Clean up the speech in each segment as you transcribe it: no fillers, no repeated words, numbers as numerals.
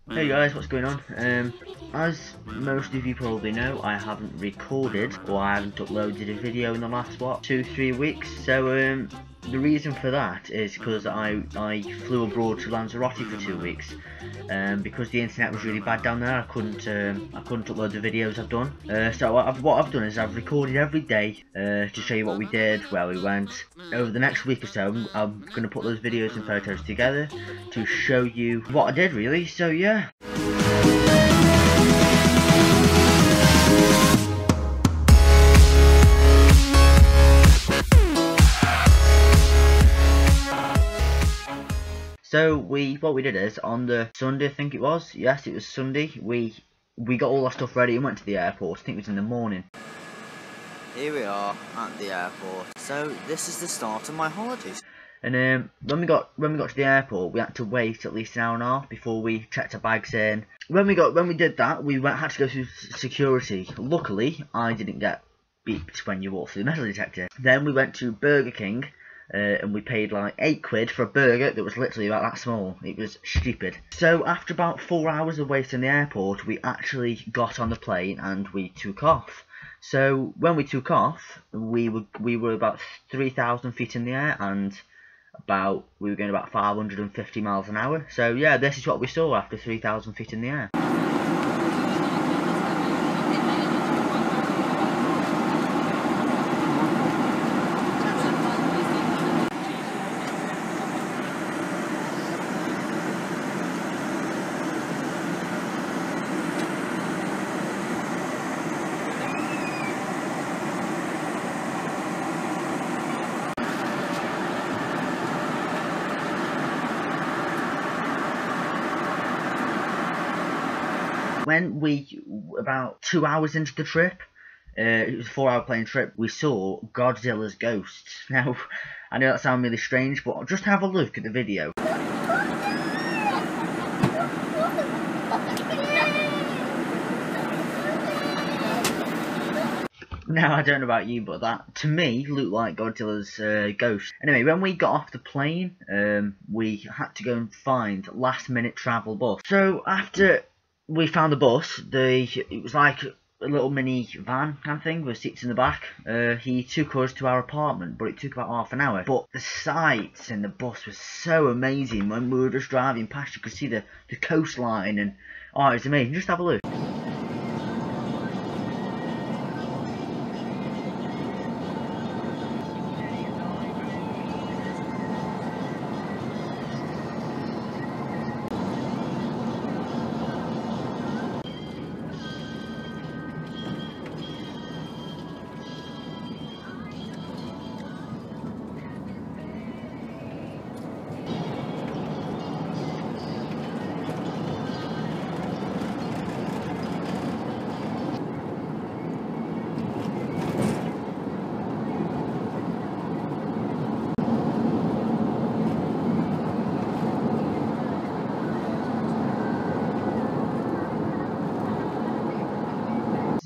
Hey guys, what's going on? As most of you probably know, I haven't recorded or I haven't uploaded a video in the last, what, 2-3 weeks. So the reason for that is because I flew abroad to Lanzarote for 2 weeks. Because the internet was really bad down there, I couldn't upload the videos I've done. So what I've done is I've recorded every day to show you what we did, where we went. Over the next week or so, I'm going to put those videos and photos together to show you what I did, really. So yeah. So what we did is on the Sunday, I think it was. Yes, it was Sunday. We got all our stuff ready and went to the airport. I think it was in the morning. Here we are at the airport. So this is the start of my holidays. And when we got to the airport, we had to wait at least an hour and a half before we checked our bags in. When we did that, had to go through security. Luckily, I didn't get beeped when you walked through the metal detector. Then we went to Burger King. And we paid like £8 for a burger that was literally about that small. It was stupid. So after about 4 hours of waiting in the airport, we actually got on the plane and we took off. So when we took off, we were about 3,000 feet in the air and we were going about 550 miles an hour. So yeah, this is what we saw after 3,000 feet in the air. When about 2 hours into the trip, it was a 4-hour plane trip, we saw Godzilla's ghost. Now, I know that sounds really strange, but just have a look at the video. Now, I don't know about you, but that, to me, looked like Godzilla's ghost. Anyway, when we got off the plane, we had to go and find last-minute travel bus. So, after we found the bus, it was like a little mini van kind of thing with seats in the back. He took us to our apartment, but it took about half an hour. But the sights in the bus were so amazing. When we were just driving past, you could see the coastline, and oh, it was amazing. Just have a look.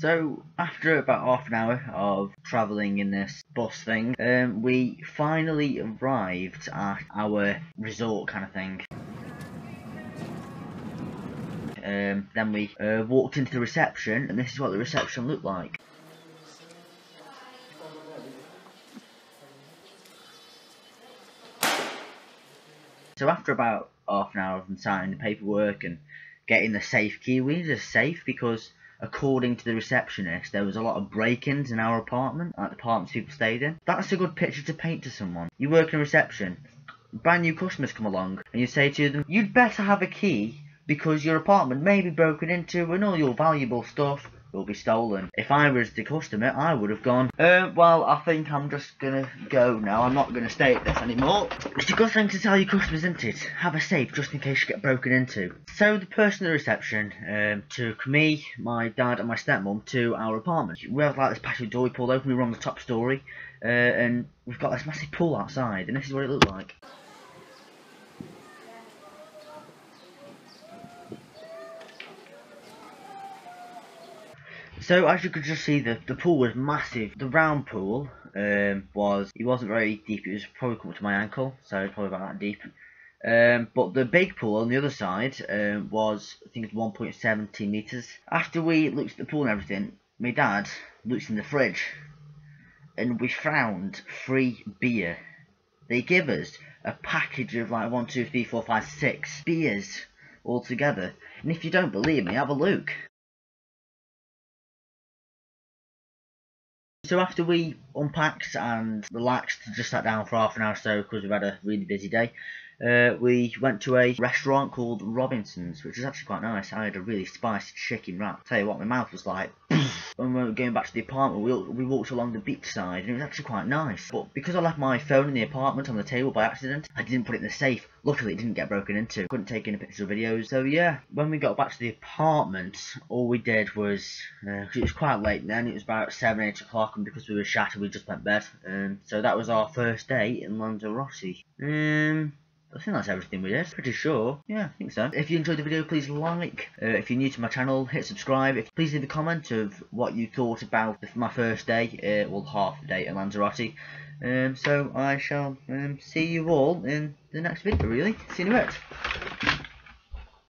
So, after about half an hour of travelling in this bus thing, we finally arrived at our resort kind of thing. Then we walked into the reception, and this is what the reception looked like. So after about half an hour of them signing the paperwork and getting the safe key, we needed a safe because, according to the receptionist, there was a lot of break-ins in our apartment, like the apartments people stayed in. That's a good picture to paint to someone. You work in reception, brand new customers come along, and you say to them, you'd better have a key because your apartment may be broken into and all your valuable stuff will be stolen. If I was the customer, I would have gone, well, I think I'm just gonna go now. I'm not gonna stay at this anymore. It's a good thing to tell your customers, isn't it? Have a safe just in case you get broken into. So the person at the reception took me, my dad and my stepmom to our apartment. We have like this patio door we pulled open, we were on the top story, and we've got this massive pool outside, and this is what it looked like. So as you could just see, the pool was massive. The round pool it wasn't very deep. It was probably up to my ankle, so probably about that deep. But the big pool on the other side was, I think, 1.70 meters. After we looked at the pool and everything, my dad looked in the fridge, and we found free beer. They give us a package of like 1, 2, 3, 4, 5, 6 beers all together. And if you don't believe me, have a look. So after we unpacked and relaxed, just sat down for half an hour or so because we've had a really busy day, we went to a restaurant called Robinson's, which was actually quite nice. I had a really spicy chicken wrap. Tell you what, my mouth was like. When we were going back to the apartment, we walked along the beach side, and it was actually quite nice. But because I left my phone in the apartment on the table by accident, I didn't put it in the safe. Luckily, it didn't get broken into. Couldn't take any pictures or videos. So yeah, when we got back to the apartment, all we did was, it was quite late then, it was about 7, 8 o'clock, and because we were shattered, we just went to bed. So that was our first day in Lanzarote. I think that's everything we did, pretty sure. Yeah, I think so. If you enjoyed the video, please like. If you're new to my channel, hit subscribe. Please leave a comment of what you thought about my first day, well, half the day at Lanzarote. So I shall see you all in the next video, really. See you in a bit.